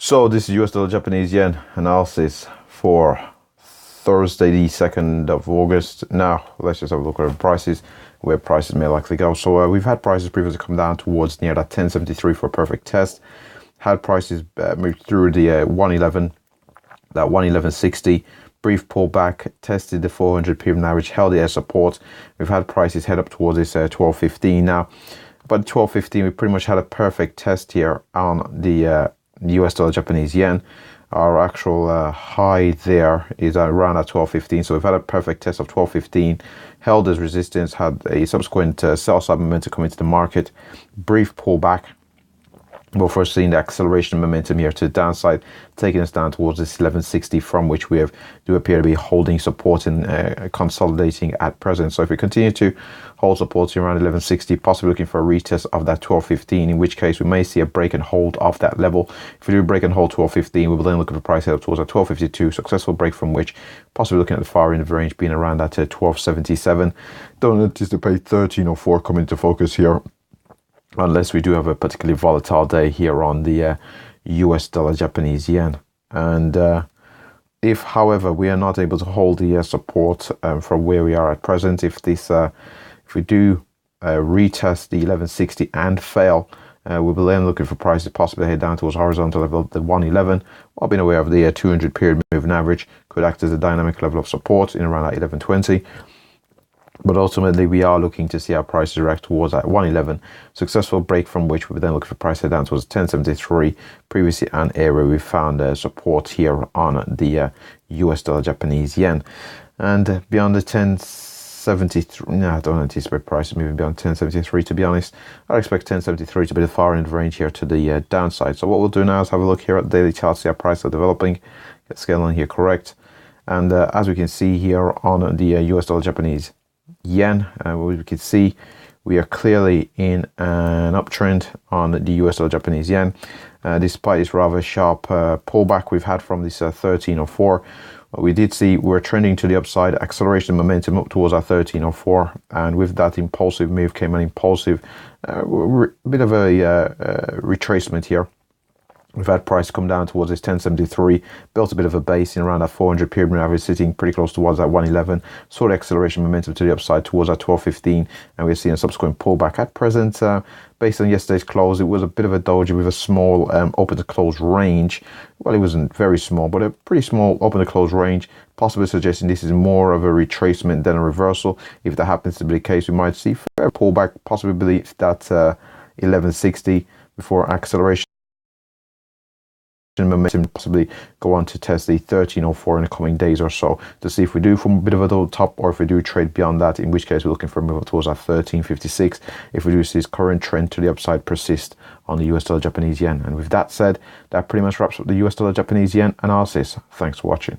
So this is US dollar Japanese yen analysis for Thursday the 2nd of August. Now let's just have a look at the prices, where prices may likely go. So we've had prices previously come down towards near that 1073 for a perfect test. Had prices moved through the 111, that 111.60, brief pullback, tested the 400 period average, held it as support. We've had prices head up towards this 1215 now. But 1215, we pretty much had a perfect test here on the US dollar Japanese yen. Our actual high there is around at 1215, so we've had a perfect test of 1215, held as resistance, had a subsequent sell side momentum come into the market, brief pullback before seeing the acceleration momentum here to the downside, taking us down towards this 1160, from which we do appear to be holding support and consolidating at present. So if we continue to hold support around 1160, possibly looking for a retest of that 1215, in which case we may see a break and hold of that level. If we do break and hold 1215, we will then look at the price head up towards a 1252, successful break from which possibly looking at the far end of the range being around that 1277. Don't anticipate 1304 coming into focus here, unless we do have a particularly volatile day here on the US dollar Japanese yen. And if, however, we are not able to hold the support from where we are at present, if we do retest the 1160 and fail, we will then looking for prices possibly head down towards horizontal level of the 111, while being aware of the 200 period moving average could act as a dynamic level of support in around that 1120. But ultimately, we are looking to see our prices react towards that 111. Successful break from which we would then look for price head down towards 1073. Previously an area we found support here on the US dollar Japanese yen. And beyond the 1073, no, I don't anticipate prices moving beyond 1073, to be honest. I expect 1073 to be the far end range here to the downside. So what we'll do now is have a look here at the daily chart, see how prices are developing, get scale on here correct. And as we can see here on the US dollar Japanese yen, we can see we are clearly in an uptrend on the US dollar Japanese yen, despite this rather sharp pullback we've had from this 1304. We did see we're trending to the upside, acceleration momentum up towards our 1304, and with that impulsive move came an impulsive bit of a retracement here. We've had price come down towards this 1073, built a bit of a base in around that 400 period moving average, sitting pretty close towards that 111, saw the acceleration momentum to the upside towards that 1215, and we're seeing a subsequent pullback. At present, based on yesterday's close, it was a bit of a doji with a small open to close range. Well, it wasn't very small, but a pretty small open to close range, possibly suggesting this is more of a retracement than a reversal. If that happens to be the case, we might see fair pullback, possibly believe that 1160 before acceleration momentum, possibly go on to test the 1304 in the coming days or so to see if we do from a bit of a double top, or if we do trade beyond that, in which case we're looking for a move up towards our 1356 if we do see this current trend to the upside persist on the US dollar Japanese yen. And with that said, that pretty much wraps up the US dollar Japanese yen analysis. Thanks for watching.